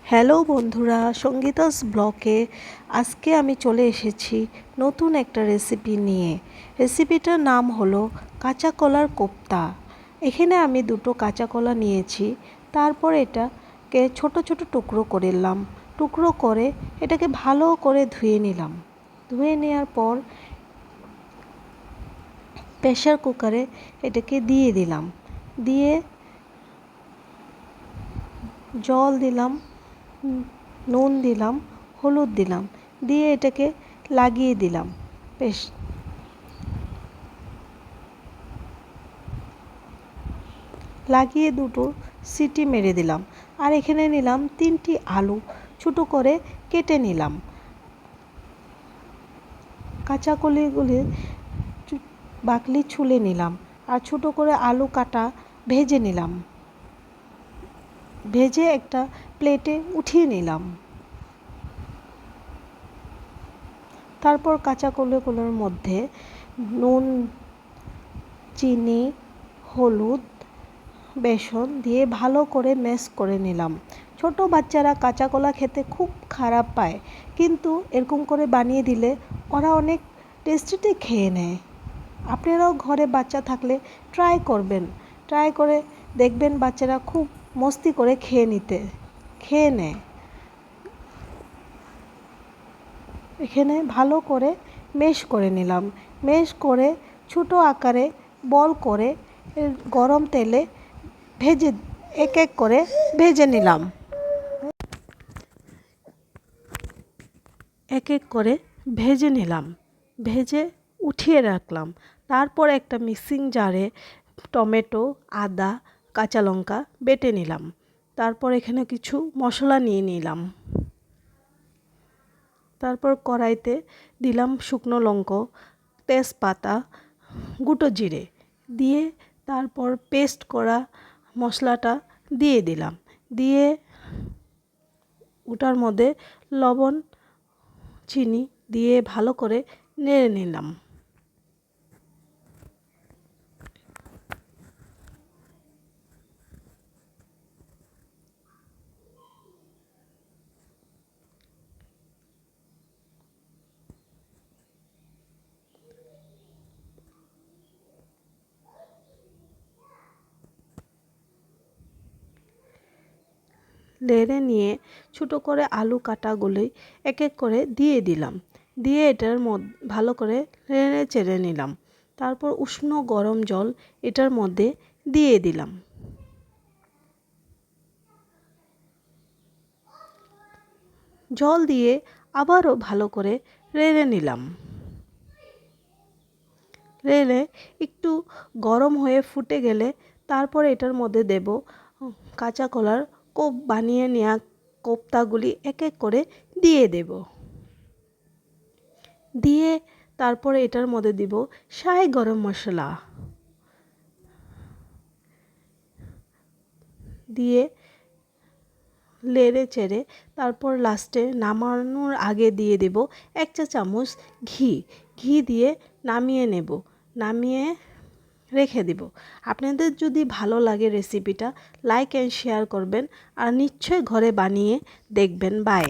Hello বন্ধুরা, সঙ্গীতাস ব্লগে আজকে আমি চলে এসেছি নতুন একটা রেসিপি নিয়ে। রেসিপিটার নাম হলো কাঁচা কলার কোপ্তা। এখানে আমি দুটো কাঁচা কলা নিয়েছি। তারপর এটাকে ছোট ছোট টুকরো করে নিলাম। টুকরো করে এটাকে ভালো করে ধুয়ে নিলাম। ধুয়ে নেওয়ার পর প্রেসার কুকারে এটাকে দিয়ে দিলাম। দিয়ে জল দিলাম, নুন দিলাম, হলুদ দিলাম, দিয়ে এটাকে লাগিয়ে দিলাম। বেশ লাগিয়ে দুটো সিটি মেরে দিলাম। আর এখানে নিলাম 3টি আলু, ছোটো করে কেটে নিলাম। কাঁচা কলিগুলি বাকলি ছুলে নিলাম। আর ছোটো করে আলু কাটা ভেজে নিলাম। ভেজে একটা প্লেটে উঠিয়ে নিলাম। তারপর কাঁচা কলাগুলোর মধ্যে নুন, চিনি, হলুদ, বেসন দিয়ে ভালো করে ম্যাশ করে নিলাম। ছোট বাচ্চারা কাঁচা কলা খেতে খুব খারাপ পায়, কিন্তু এরকম করে বানিয়ে দিলে ওরা অনেক টেস্টিতে খেয়ে নেয়। আপনারাও ঘরে বাচ্চা থাকলে ট্রাই করবেন। ট্রাই করে দেখবেন বাচ্চারা খুব মস্তি করে খেয়ে নেয়। এখানে ভালো করে ম্যাশ করে নিলাম। ম্যাশ করে ছোটো আকারে বল করে গরম তেলে এক এক করে ভেজে নিলাম। এক এক করে ভেজে নিলাম। ভেজে উঠিয়ে রাখলাম। তারপর একটা মিক্সিং জারে টমেটো, আদা, কাঁচা লঙ্কা বেটে নিলাম। তারপর এখানে কিছু মশলা নিয়ে নিলাম। তারপর কড়াইতে দিলাম শুকনো লঙ্কা, তেজপাতা, গোটা জিরে দিয়ে তারপর পেস্ট করা মশলাটা দিয়ে দিলাম। দিয়ে ওটার মধ্যে লবণ, চিনি দিয়ে ভালো করে নেড়ে নিলাম। নেড়ে নিয়ে ছোটো করে আলু কাটাগুলি এক এক করে দিয়ে দিলাম। দিয়ে এটার মধ্যে ভালো করে নেড়ে চেড়ে নিলাম। তারপর উষ্ণ গরম জল এটার মধ্যে দিয়ে দিলাম। জল দিয়ে আবারও ভালো করে নেড়ে নিলাম। নেড়ে একটু গরম হয়ে ফুটে গেলে তারপর এটার মধ্যে দেব কাঁচা কলার বানিয়ে নেওয়া কোপ্তাগুলি এক এক করে দিয়ে দেব। দিয়ে তারপরে এটার মধ্যে দিব শাহি গরম মশলা দিয়ে নেড়ে চেড়ে তারপর লাস্টে নামানোর আগে দিয়ে দেব 1 চা চামচ ঘি দিয়ে নামিয়ে নেব। নামিয়ে রেখে দিব। আপনাদের যদি ভালো লাগে রেসিপিটা লাইক অ্যান্ড শেয়ার করবেন আর নিশ্চয়ই ঘরে বানিয়ে দেখবেন। বাই।